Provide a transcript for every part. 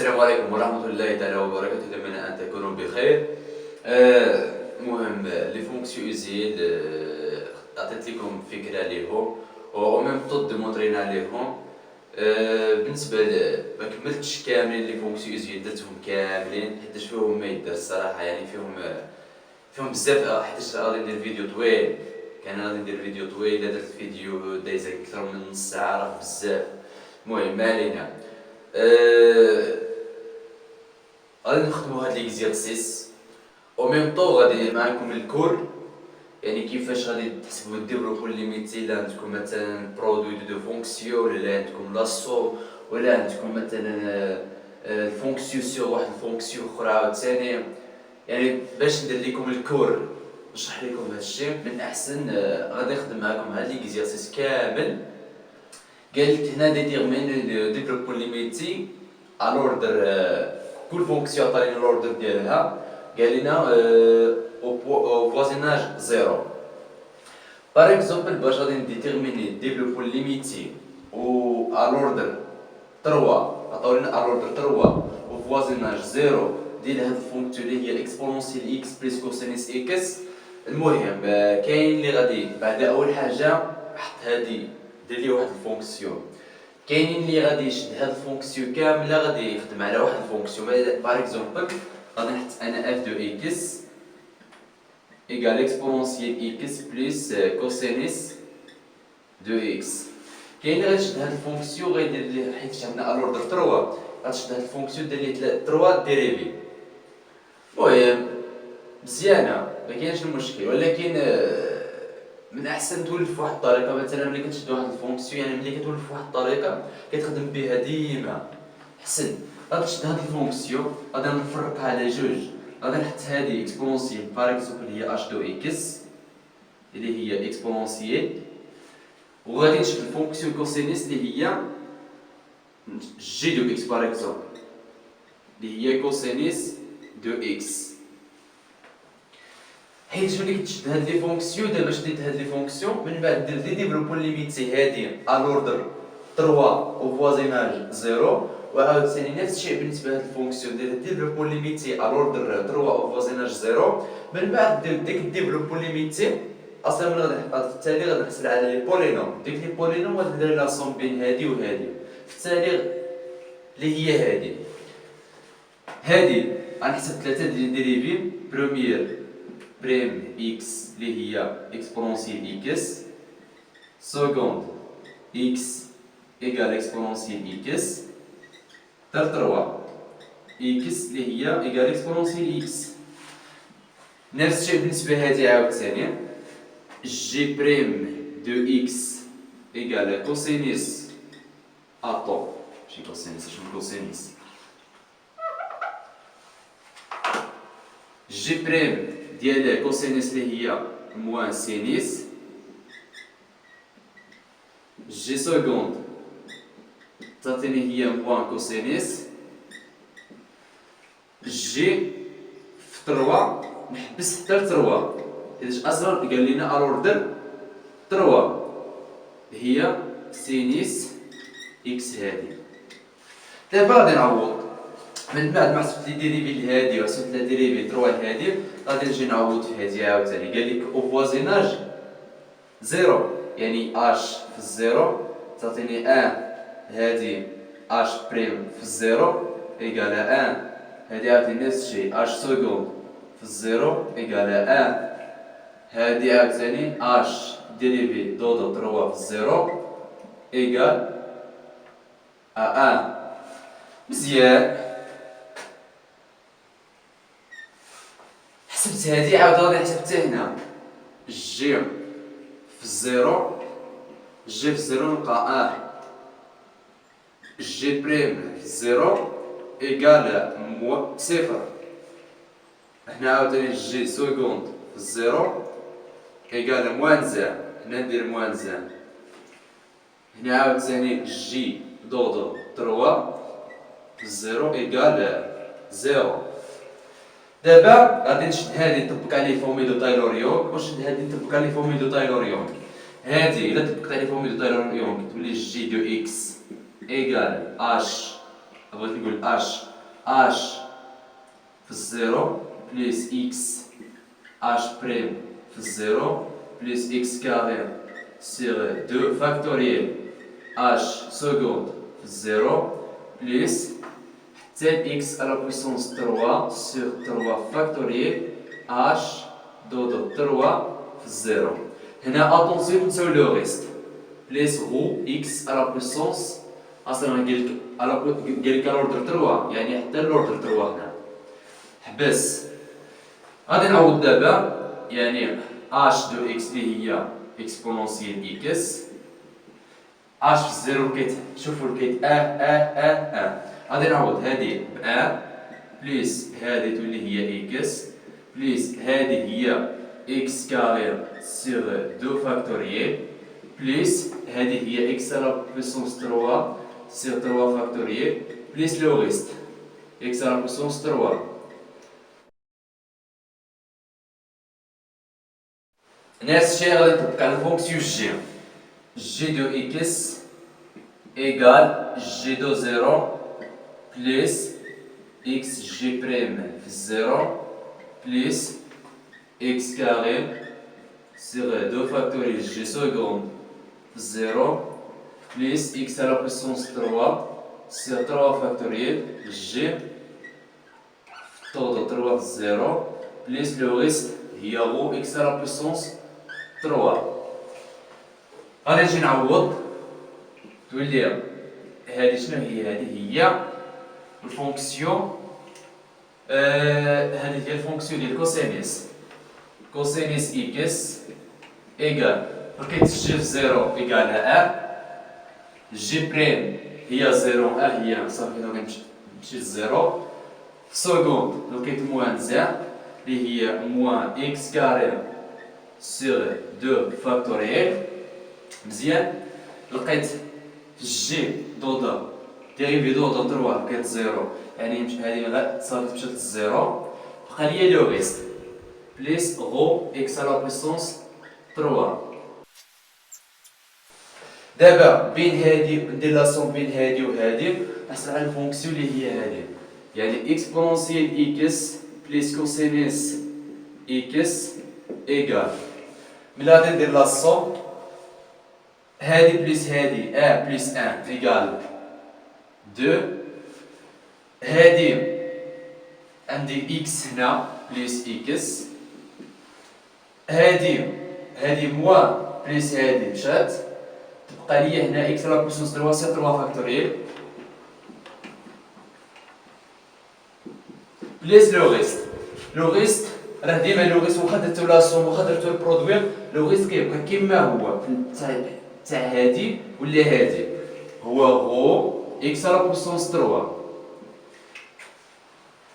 السلام عليكم ورحمة الله تعالى وبركاته. أتمنى أن تكونوا بخير. المهم لي فونكسيون اوزيل عطيت لكم فكرة عليهم و ميم طو ديمونطرينا عليهم. بالنسبة ما كملتش كاملين لي فونكسيون اوزيل، درتهم كاملين حيتاش فيهم ما يدار الصراحة، يعني فيهم بزاف، حيتاش غادي ندير فيديو طويل. كان غادي ندير فيديو طويل، إلا درت فيديو دايز أكثر من نص ساعة راه بزاف. المهم ما علينا. غادي نخدمو هاد ليكزيرسيس او ميم طو غادي معاكم الكور، يعني كيفاش غادي تحسبوا ديفلوبو ليميتي. الا عندكم مثلا برودوي دو فونكسيون، ولا عندكم لاسو، ولا عندكم مثلا الفونكسيون سور واحد الفونكسيون اخرى عاوتاني. يعني باش ندير لكم الكور نشرح لكم هادشي من احسن، غادي نخدم معاكم هاد ليكزيرسيس كامل. قالك هنا ديتيرمين ديفلوبو ليميتي على اوردر، كل فونكسيون عطاني الاوردر ديالها. قال لنا au voisinage 0. Par exemple, باش غادي نديتيرميني ديفلوبو ليميتي و à l'ordre 3، عطاو لنا à l'ordre 3 au voisinage 0 ديال هاد الفونكسيون اللي هي اكسبونونسيال اكس بلس كوسينيس اكس. المهم كاين اللي غادي بعد اول حاجه حط هادي دير لي واحد الفونكسيون. كاينين اللي غادي يشد هاد الفونكسيون كامله غادي يخدم على واحد الفونكسيون. باغ اكزومبل غادي نحط انا اف دو اكس ايكال اكسبونونسيال اكس بلس كوسينيس دو اكس. كاين اللي غادي يشد هاد الفونكسيون غيدير ليه، حيت عندنا الوردر 3، غتشد هاد الفونكسيون دير ليه 3 ديريفي. المهم مزيانه ما كاينش المشكل، ولكن من احسن تولف بواحد الطريقه. مثلا ملي كتشد واحد الفونكسيون، يعني ملي كتولف بواحد الطريقه كتخدم بها ديما حسن. غادي تشد هاد الفونكسيون غادي نفرقها على جوج. غادي نحط هادي اكسبونونسيال باغ اكزومبل هي اش دو اكس اللي هي اكسبونونسيال، وغادي نشد الفونكسيون كوسينيس اللي هي جي دو اكس باغ اكزومبل اللي هي كوسينيس دو اكس. حيت ملي كتشد هاد لي فونكسيون، دابا شديت هاد لي فونكسيون من بعد دير لي ديفلوبو ليميتي هادي الوردر 3 او فوازيناج 0، وعاود ثاني نفس الشيء بالنسبه لهاد الفونكسيون دير ديفلوبو ليميتي الوردر 3 او فوازيناج 0. من بعد دير ديك الديفلوبو ليميتي اصلا من غادي في التالي غادي نحصل على لي بولينوم. ديك لي بولينوم غادي ندير لها صوم بين هادي وهادي في التالي اللي هي هادي غنحسب 3 ديال ديريفي. بروميير بريم اكس اللي هي اكسبونونسيال اكس، سكوند اكس ايكال اكسبونونسيال اكس، تر 3 اكس اللي هي ايكال اكسبونونسيال اكس. نفس الشيء بالنسبه لهادي عاوتاني، جي بريم دو اكس ايكال كوسينيس اطو، ماشي كوسينيس، شنو كوسينيس، جي بريم ديال كوسينيس اللي هي موان سينيس، جي سكوند تعطيني هي موان كوسينيس، جي في 3 نحبس حتى ل 3 حيت اصلا قال لنا الاوردر 3 هي سينيس اكس. هادي دابا غادي نعوض من بعد ما حسبت لي ديريفي لهادي وحسبت لي ديريفي 3 لهادي، غادي نجي نعوض في هادي عاوتاني. قال لك او فوازيناج 0 يعني اش في الزيرو تعطيني 1 هادي اش بريم في الزيرو ايكالا 1 هادي عاوتاني نفس الشيء اش سكوند في الزيرو ايكالا 1 هادي عاوتاني اش ديريفي دو 3 في الزيرو ايكال 1. مزيان حسبت هادي عاود غادي نحسب حتى هنا. جي في الزيرو، جي في الزيرو نلقى 1، جي بريم في الزيرو ايكال صفر. هنا عاوتاني جي سكوند في الزيرو ايكال موان زان، هنا ندير موان زان. هنا عاوتاني جي دو 3 في الزيرو ايكال 0. دابا غادي نشد هادي نطبق عليه فورمي دو تايلور يونغ، ونشد هادي نطبق عليه فورمي دو تايلور يونغ. هادي الا طبقت عليه فورمي دو تايلور يونغ تولي جي دو اكس ايكال اش، بغيت نقول اش h في الزيرو بليس x h بريم في الزيرو بليس x كاري سيغ 2 فاكتوريال h سكوند في الزيرو بليس حتى x على بويسونس 3 سيغ 3 فاكتوريال h دوضو 3 في الزيرو. هنا اتونسيون نساو لو ريست بليس غو x على بويسونس اصلا قالك قالك لوردر 3 يعني حتى لوردر 3 هنا حبس. غادي نعوض دابا يعني h دو x اللي هي اكسبونونسيال x h في الزيرو شوفوا كيت غادي نعوض هادي ب بليس هادي تولي هي x بليس هادي هي x كاري سيغ 2 فاكتوريال بليس هادي هي x على بويسونس 3 سيغ 3 فاكتوريال بليس لو ريست x على بويسونس 3. نفس الشيء غادي نطبق على الفونكسيون جي دو اكس ايكال جي دو زيرو بليس اكس جي بريم في الزيرو بليس اكس كاري سيغ 2 فاكتوريال جي سكوند في الزيرو بليس اكس على بويسونس 3 سيغ 3 فاكتوريال جي طودو 3 في الزيرو بليس لو ريست هي غو اكس على بويسونس 3. غادي نجي نعوض تولي هادي شنو هي؟ هادي هي الفونكسيون هادي هي الفونكسيون ديال كوسينيس اكس ايكال لقيت جي في زيرو ايكال ا جي بريم هي زيرو هي صافي غنمشي لزيرو سكوند لقيت موان زان اللي هي موان اكس كاري سيغ 2 فاكتوريال مزيان. لقيت جي دودا ديريفي دودا 3 لقيت زيرو يعني هادي صافي مشات للزيرو بقى ليا لو ريست بليس غو اكس على بويسونس 3. دابا بين هادي ندير لا سوم بين هادي وهادي نحصل على الفونكسيون اللي هي هادي يعني اكسبونونسيال اكس بليس كوسينيس اكس ايكال ملي غادي ندير لا سوم هادي بليس هادي بليس 1 ايكال 2 هادي عندي اكس هنا بليس اكس هادي موان بليس هادي مشات تبقى ليا هنا اكس على بويسونس 3 سي 3 فاكتوريال بليس لو ريست راه ديما لو ريست واخا درتو لا سوم واخا درتو البرودوي لو ريست كيبقى كيما هو تاع هادي ولا هادي هو غو اكس على بويسونس 3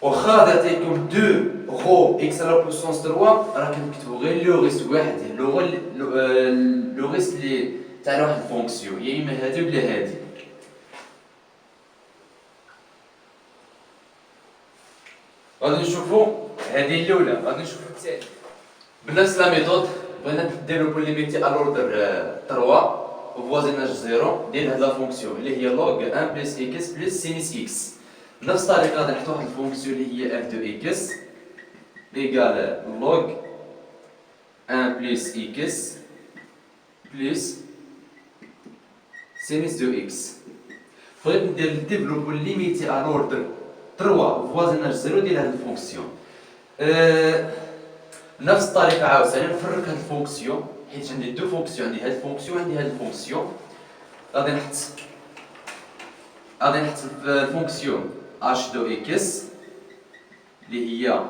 واخا درت لكم 2 غو اكس على بويسونس 3 راه كنكتبو غير لو ريست واحد لو ريست اللي تاع واحد الفونكسيون يا اما هادي ولا هادي. غادي نشوفو هادي الاولى غادي نشوفو الثانيه بنفس لا ميثود بغينا نديفلوبو ليميتي على اوردر 3 وفوازيناج زيرو ديال هاد لا فونكسيون اللي هي لوغ 1 بلس اكس بلس سينيس اكس. بنفس الطريقه غادي نحطو واحد الفونكسيون اللي هي اف دو اكس ايكال لوغ 1 بلس اكس بلس سينيس دو اكس. بغيت ندير ديفلوبو ليميتي على اوردر 3 فوازيناج زيرو ديال هاد الفونكسيون. بنفس الطريقه عاوتاني نفرق هاد الفونكسيون حيت عندي دو فونكسيون عندي هاد الفونكسيون وعندي هاد الفونكسيون. غادي نحط الفونكسيون اش دو اكس اللي هي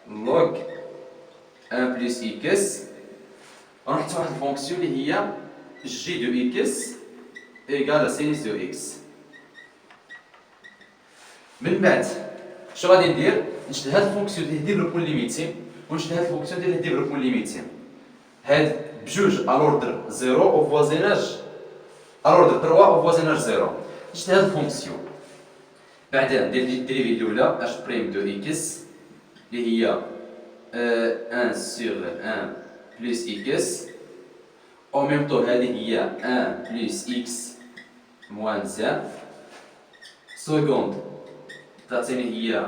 لوغ 1 بلس اكس ونحط واحد الفونكسيون اللي هي جي دو اكس ايكال سينيس دو اكس. من بعد شنو غادي ندير؟ نشد هاد الفونكسيون ديال ديفلوبمون ليميتي ونشد هاد الفونكسيون ديال ديفلوبمون ليميتي هاد بجوج الوردر زيرو او فوازيناج الوردر 3 او فوازيناج زيرو. نشد هاد الفونكسيون بعدا ندير الديريفي الاولى اش بريم دو اكس اللي هي 1 سور 1 بلس اكس او ميم طون هذه هي 1 بلس اكس موان زان سكوند تعطيني هي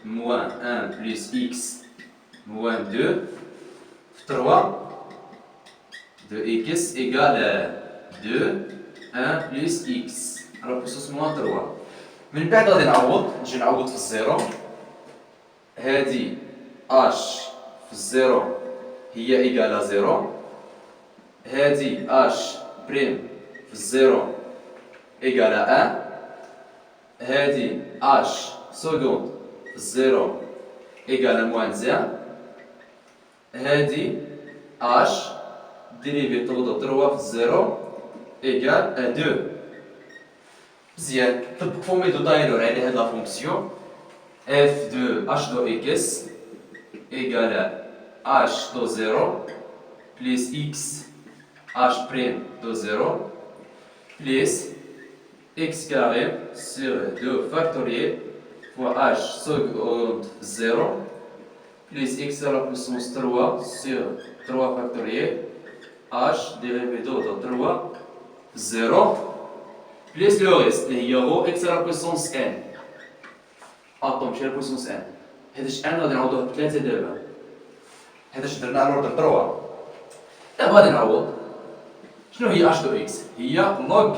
موان 1 بلس إكس موان 2 في 3 de x égale 2 1 plus x على بوسوس موان 3. من بعد غادي نجي نعوض في الزيرو. هادي اش في الزيرو هي إيكالا زيرو. هادي اش بريم في الزيرو إيكالا 1. هادي اش سكوند في الزيرو إيكالا موان 1. هادي اش ديريفي طول 3 في الزيرو إيكال 2. مزيان طبق فورمي دو تايلور على هاد لا فونكسيون f de h de x égale h de 0 plus x h prime de 0 plus x carré sur 2 factoriel fois h seconde 0 plus x à la puissance 3 sur 3 factoriel h dérivé de 3 0 plus le reste اللي هي رو x à la puissance n. طون ماشي البويسونس ان. حيتاش ان غادي نعوضوه بثلاثة دابا، حيتاش درنا على اوردر 3. دابا غادي نعوض. شنو هي اش دو اكس؟ هي لوغ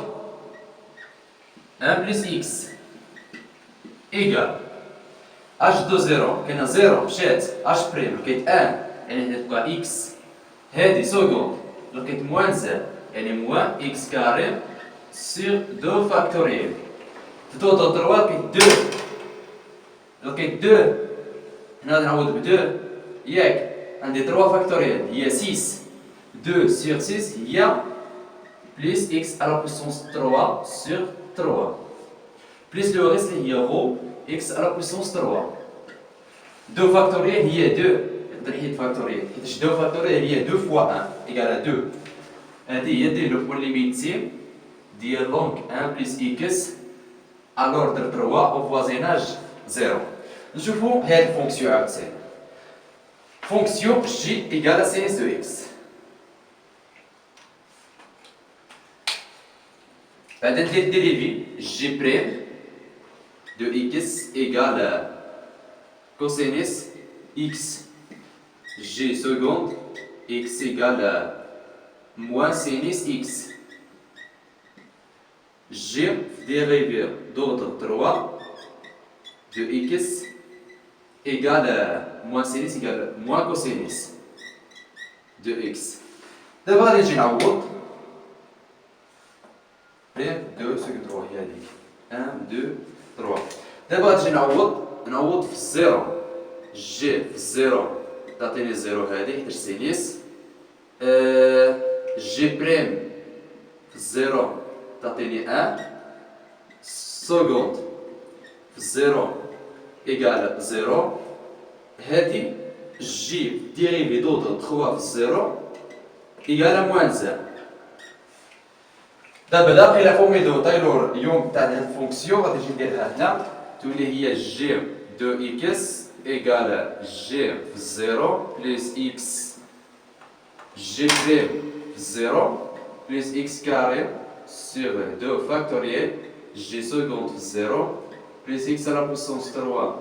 1 بلس اكس ايكال اش دو 0 كاينه 0 مشات اش بريم لقيت 1 يعني هنا تبقى اكس. هادي سكوند لقيت موان زاد يعني موان اكس كاري سيغ 2 فاكتوريال. تدو 3 لقيت 2 لقيت 2 هنا غادي نعوض ب 2 ياك. عندي 3 فاكتوريال هي 6 2 sur 6 هي بليس x à la puissance 3 sur 3 بليس لو ريست اللي هي رو x à la puissance 3. 2 فاكتوريال هي 2 نقدر نحيد فاكتوريال حيتاش 2 فاكتوريال هي 2 فوا 1 إيكال 2. هادي هي دير لو بوان ليميتي ديال لونغ 1 بليس x à l'ordre 3 au voisinage 0. نشوفو هاد الفونكسيون عاوتاني. فونكسيون جي إيكال سينيس دو إكس. بعدا ندير ديريفي جي بريم دو إكس إيكال كوسينيس إكس جي سكوند إكس إيكال موان سينيس إكس. جي ديريفي دوردر 3 de x égale moins sinus égale moins cosinus de x. دابا غادي نجي نعوض بريم 2 سكند 3 هي هذيك 1 2 3. دابا غادي نجي نعوض في الزيرو. جي في الزيرو تعطيني الزيرو هذه حيتاش سينيس. جي بريم في الزيرو تعطيني 1 سكوند في الزيرو إيكال 0. هادي جي ديريفي دوردر 3 في الزيرو إيكال موان زان. دابا داخل لا فورمي دو تايلور يوم تاع هاد الفونكسيون غادي نجي نديرها هنا تولي هي جي دو إكس إيكال جي في الزيرو بليس إكس جي بريم في الزيرو بليس إكس كاري سيغ 2 فاكتوريال جي سكوند في الزيرو plus x à la puissance 3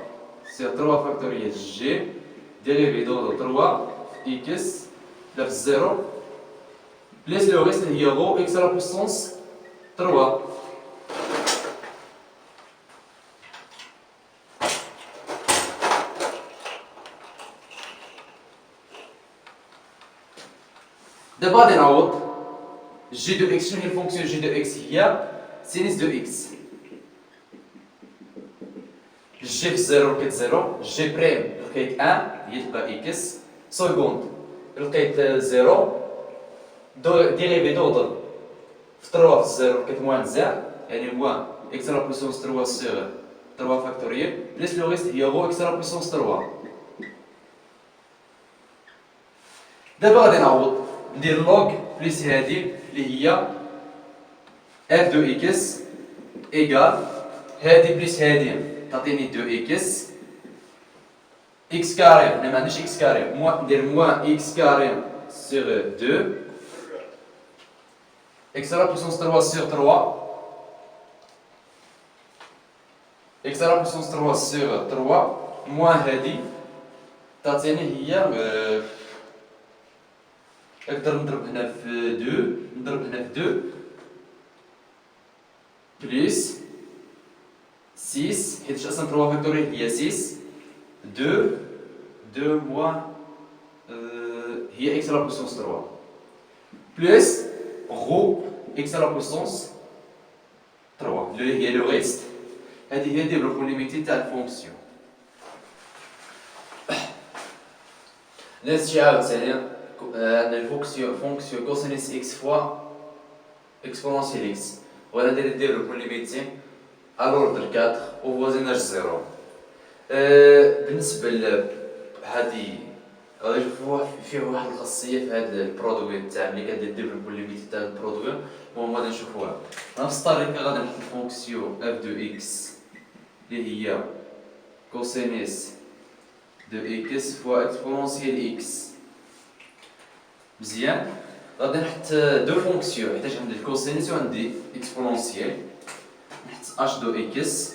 sur 3 factoriel g dérivé de 3 x là 0 plus le reste هي رو x à la puissance 3. دابا غادي نعوض g de x. شنو هي الفونكسيون g de x؟ هي سينيس دو x. جي في 0 لقيت 0 جي بريم لقيت 1 هي تبقى اكس سكوند لقيت 0 ديريفي دوردر في 3 في 0 لقيت موان زان يعني موان اكس على بويسونس 3 سيغ 3 فاكتوريال بليس لو ريست هي رو اكس على بويسونس 3. دابا غادي نعوض ندير لوغ بليس هادي اللي هي اف دو اكس ايكال هادي بليس هادي تعطيني 2 اكس اكس كاري. انا ما عنديش اكس كاري ندير موان اكس كاري سيغ 2 اكس على بويسونس 3 سيغ 3 إكس على بويسونس 3 سيغ 3 موان هادي تعطيني هي نقدر نضرب هنا في 2 نضرب هنا في 2 بليس 6 حيت اصلا 3 فاكتوريال هي 6 2 موان هي إكس على بويسونس 3 بليس غو إكس على بويسونس 3 اللي هي لو ريست. هذه هي الديفلوبمون ليميتي تاع الفونكسيون. نفس الشيء عاوتاني عندنا الفونكسيون كوسينيس إكس فوا إكسبونونسيال إكس وأنا ندير الديفلوبمون ليميتي على l'ordre 4 وفوازيناج 0. بالنسبة لهذه غادي نشوفوا فيه واحد الخاصية في هذا البرودوي تاع ملي كندير الديفلوبمون ليميتي تاع البرودوي المهم غادي نشوفوها بنفس الطريقة. غادي نحط الفونكسيون اف دو إكس اللي هي كوسينيس دو إكس فوا إكسبونونسيال إكس. مزيان غادي نحط دو فونكسيون حيتاش عندي الكوسينيس وعندي إكسبونونسيال. نحط اش دو إكس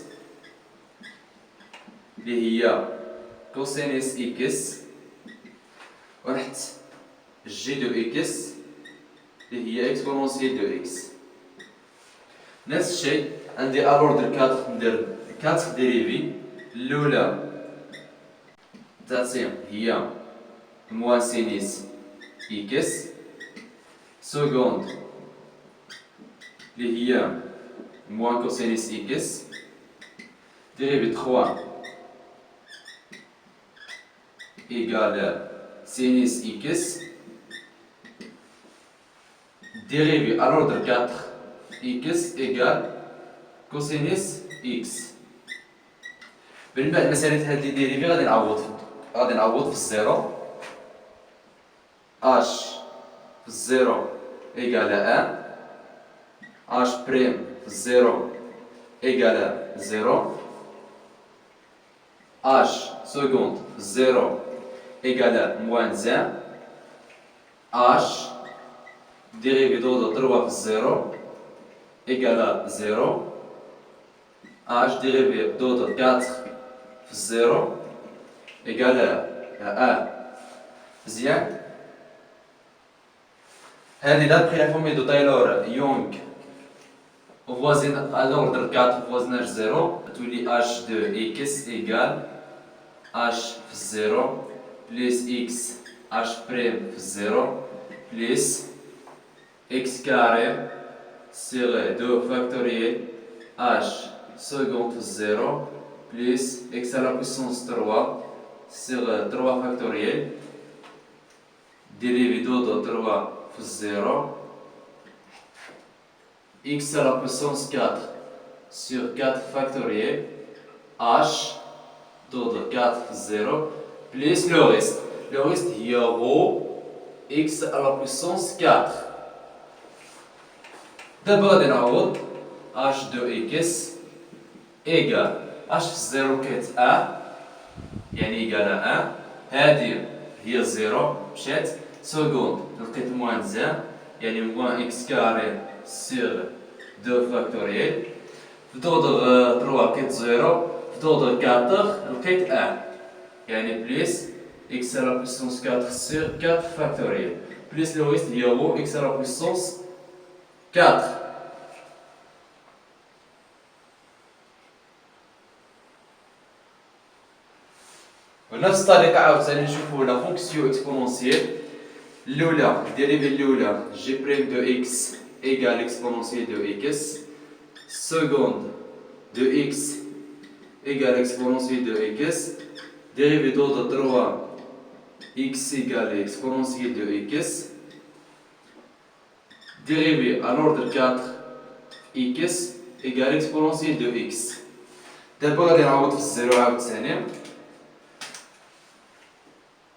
اللي هي كوسينيس إكس ونحط جي دو إكس اللي هي إكسبونونسيال دو إكس. نفس الشيء عندي الوردر 4 ندير 4 ديريفي. الأولى تاعتي هي موان سينيس إكس، سكوند اللي هي موان كوسينيس إكس ديريفي 3 إيكال سينيس إكس ديريفي à l'ordre 4 إكس إيكال كوسينيس إكس. من بعد مسألة هاد لي ديريفي غادي نعوض في الزيرو. اش في الزيرو إيكال 1 اش بريم في الزيرو إيكال 0 اش سكوند في الزيرو إيكال موان 1 اش ديريفي دو 3 في الزيرو إيكال 0 اش ديريفي دو 4 في الزيرو إيكال 1. مزيان هذه دابخي لا فورمي دو تايلور يونغ وفوازين على l'ordre 4 فوازيناج 0 تولي اش دو إكس إيكال اش في الزيرو بليس إكس اش بريم في الزيرو بليس إكس كاري سيغ 2 فاكتوريال اش سكوند في الزيرو بليس إكس على بويسونس 3 سيغ 3 فاكتوريال ديريفي دو 3 في الزيرو x à la puissance 4 sur 4 factoriel h de 4 0 plus le reste. Le reste il y a x à la puissance 4. D'abord on a h de x égale h 0 qui est 1 يعني égal à 1 هذه هي 0 مشات سكوند لقيت موان 1 يعني موان x carré sur 2 factoriel في d'ordre 3 لقيت 0 في d'ordre 4 لقيت 1 يعني بليس x à la puissance 4 sur 4 factoriel بليس le reste هي هو x à la puissance 4. ونفس الطريقة عاوتاني نشوفو لا فونكسيون اكسبونونسيال. الأولى الديريفي الأولى جي بريم دو إكس إيكال إكسبونونسيال دو إكس سكوند دو إكس إيكال إكسبونونسيال دو إكس ديريفي دو 3 إكس إيكال إكسبونونسيال دو إكس ديريفي à l'ordre 4 إكس إيكال إكسبونونسيال دو إكس. دابا غادي نعوض في الزيرو عاوتاني.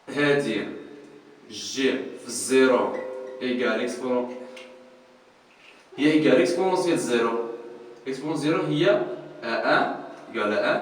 هادي جي في الزيرو إيكال إكسبونون هي إيكال إكسبونونسيال زيرو. إكسبونونسيال زيرو هي 1 إيكال 1